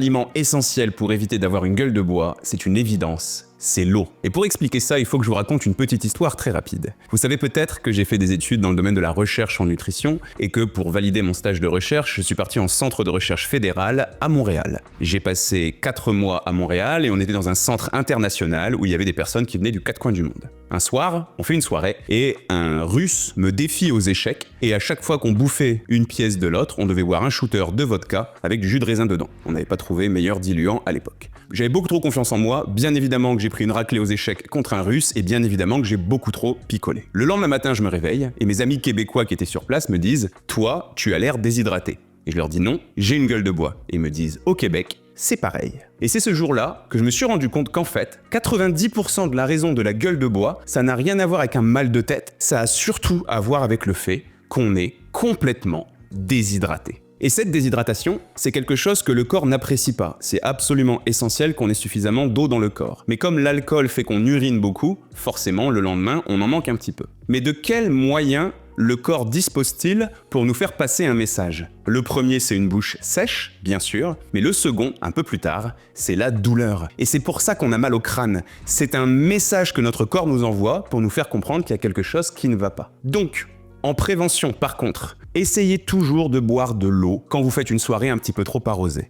L'aliment essentiel pour éviter d'avoir une gueule de bois, c'est une évidence, c'est l'eau. Et pour expliquer ça, il faut que je vous raconte une petite histoire très rapide. Vous savez peut-être que j'ai fait des études dans le domaine de la recherche en nutrition et que pour valider mon stage de recherche, je suis parti en centre de recherche fédéral à Montréal. J'ai passé 4 mois à Montréal et on était dans un centre international où il y avait des personnes qui venaient du 4 coins du monde. Un soir, on fait une soirée et un Russe me défie aux échecs et à chaque fois qu'on bouffait une pièce de l'autre, on devait boire un shooter de vodka avec du jus de raisin dedans. On n'avait pas trouvé meilleur diluant à l'époque. J'avais beaucoup trop confiance en moi, bien évidemment que j'ai pris une raclée aux échecs contre un Russe et bien évidemment que j'ai beaucoup trop picolé. Le lendemain matin, je me réveille et mes amis québécois qui étaient sur place me disent « Toi, tu as l'air déshydraté ». Et je leur dis non, j'ai une gueule de bois. Et ils me disent au Québec, c'est pareil. Et c'est ce jour-là que je me suis rendu compte qu'en fait, 90% de la raison de la gueule de bois, ça n'a rien à voir avec un mal de tête, ça a surtout à voir avec le fait qu'on est complètement déshydraté. Et cette déshydratation, c'est quelque chose que le corps n'apprécie pas. C'est absolument essentiel qu'on ait suffisamment d'eau dans le corps. Mais comme l'alcool fait qu'on urine beaucoup, forcément, le lendemain, on en manque un petit peu. Mais de quels moyens le corps dispose-t-il pour nous faire passer un message? Le premier, c'est une bouche sèche, bien sûr, mais le second, un peu plus tard, c'est la douleur. Et c'est pour ça qu'on a mal au crâne. C'est un message que notre corps nous envoie pour nous faire comprendre qu'il y a quelque chose qui ne va pas. Donc, en prévention, par contre, essayez toujours de boire de l'eau quand vous faites une soirée un petit peu trop arrosée.